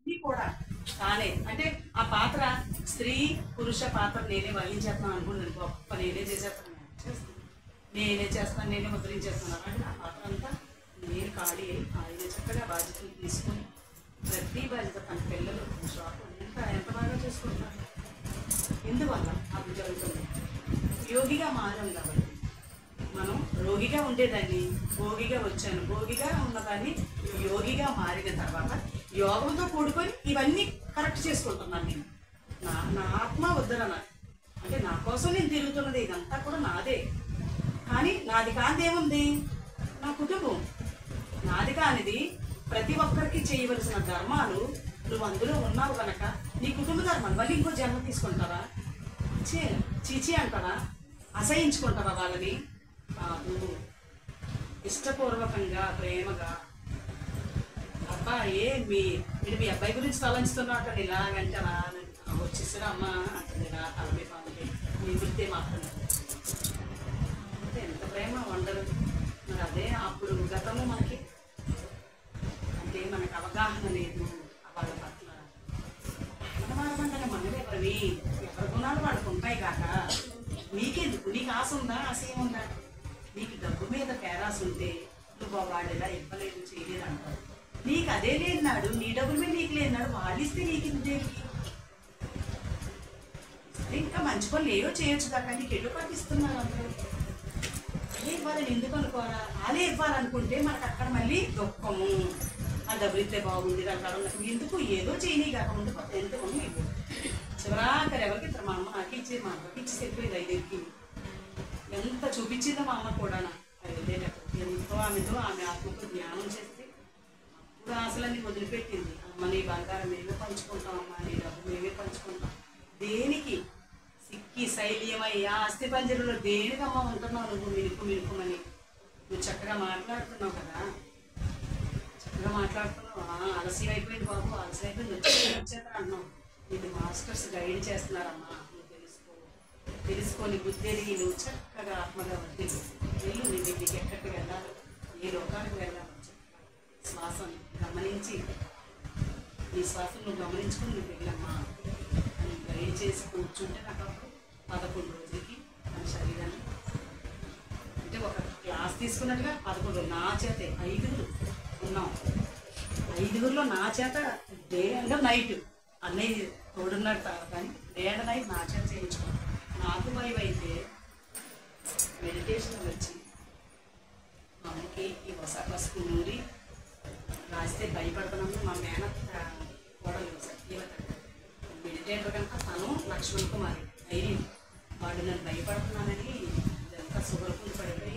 ఇది కూడా తానే అంటే ఆ పాత్ర స్త్రీ పురుష పాత్ర నేనే వహించేస్తున్నాను అనుకుంటుంది, గొప్ప నేనే చేస్తాను నేనే ముద్రించేస్తున్నాను అంటే ఆ పాత్ర అంతా నేను ఖాళీ అయి ఆయన చక్కగా బాధ్యతలు తీసుకొని ప్రతి బాధ్యత తన పిల్లలు షాపు ఎంత బాగా చూసుకుంటారు. ఎందువల్ల అది జరుగుతుంది? యోగిగా మారాం కాబట్టి. మనం రోగిగా ఉండేదాన్ని భోగిగా వచ్చాను, భోగిగా ఉన్నదాన్ని యోగిగా మారిన తర్వాత యోగంతో కూడుకొని ఇవన్నీ కరెక్ట్ చేసుకుంటున్నాను. నేను నా ఆత్మ వద్దన అంటే నా కోసం నేను తిరుగుతున్నది, ఇదంతా కూడా నాదే. కానీ నాది కాదేముంది? నా కుటుంబం. నాది కానిది ప్రతి ఒక్కరికి చేయవలసిన ధర్మాలు నువ్వు అందులో ఉన్నావు కనుక నీ కుటుంబ ధర్మాలు మళ్ళీ ఇంకో జన్మ తీసుకుంటావా? చీచి అంటావా? అసహించుకుంటావా వాళ్ళని? నువ్వు ఇష్టపూర్వకంగా ప్రేమగా అబ్బా మీరు మీ అబ్బాయి గురించి తలంచుతున్నా అంటాడు, ఇలాగంటారా వచ్చేసారా అమ్మ అంటుంది, ఇలా తలపై పాముంటే మీ గుర్తే మాట్లాడు అంటే ఎంత ప్రేమ ఉండదు. మరి అదే అప్పుడు గతము మనకి అంటే మనకు అవగాహన లేదు వాళ్ళ పట్ల. మనమే ప్రవి ఎవరి గుణాలు వాళ్ళకు ఉంటాయి కాక నీకెందుకు? నీకు ఆశ ఉందా? ఆశయం ఉందా? నీకు డబ్బు మీద పేరాస ఉంటే నువ్వు వాడు ఇలా ఇవ్వలేదు చేయలేదు అంటారు. నీకు అదే లేనాడు, నీ డబ్బుల మీద నీకు లేనాడు, వాళ్ళు ఇస్తే నీకు దేనికి? ఇంకా మంచి పనులు ఏవో చేయొచ్చు కాక నీకు ఎటు పట్టిస్తున్నారు అందరూ. అదే ఇవ్వాలని ఎందుకు అనుకోరా? అదే ఇవ్వాలనుకుంటే మనకు అక్కడ మళ్ళీ దుఃఖము, ఆ డబ్బులు ఇస్తే బాగుంది రకాలు ఎందుకు ఏదో చేయని కాక ఉండిపోతే ఎంత ఉంది. చివరాకరు ఎవరికి ఇద్దరు మా అమ్మ నాకు ఇచ్చేది, మా అమ్మకి ఇచ్చి చెప్పేది 5 ఎంత చూపించిందో మా అమ్మ కూడా. ఎంతో ఆమెతో ఆమె ఆత్మతో ధ్యానం చేస్తే అప్పుడు ఆశలన్నీ వదిలిపెట్టింది. అమ్మ నీ బంగారం మేమే పంచుకుంటాం, అమ్మ నీ డబ్బు మేమే పంచుకుంటాం. దేనికి సిక్కి శైల్యమై ఆ అస్థి పంజరంలో దేనికమ్మ ఉంటున్నావు నువ్వు? మినుకుమని నువ్వు చక్కగా మాట్లాడుతున్నావు కదా, చక్కగా మాట్లాడుతున్నావు. ఆలస్యం అయిపోయింది బాబు, ఆలస్యం అయిపోయింది వచ్చేది అంటున్నావు. నీకు మాస్టర్స్ గైడ్ చేస్తున్నారమ్మా, తెలుసుకొని బుద్ధి నువ్వు చక్కగా ఆత్మగా వర్తిల్లు. వెళ్ళు, నీకు ఎక్కడికి వెళ్ళాలి, ఏ లోకానికి వెళ్ళాలి, శ్వాసను గమనించి నీ శ్వాసను నువ్వు గమనించుకుని నువ్వు వెళ్ళమ్మా అని గైడ్ చేసి కూర్చుంటే నాకు 11 రోజులకి మన శరీరాన్ని అంటే ఒక క్లాస్ తీసుకున్నట్టుగా 11 నా చేతే 5 ఉన్నాం. 5 నా చేత డే అంటే నైట్ అన్నయ్య తోడున్నాడు కానీ డే అండ్ నైట్ నా చేత చేయించుకున్నాను. నాకు భయం అయితే మెడిటేషన్ వచ్చి మనకి ఈ వసపసుకు నూరి రాస్తే భయపడుతున్నాము. మా మేనత్ కోడలు సత్యవత మెడిటేటర్ కనుక తను లక్ష్మణ్ కుమారి ధైర్యం వాడు నన్ను భయపడుతున్నానని ఇదంతా సుగరుకులు పడిపోయి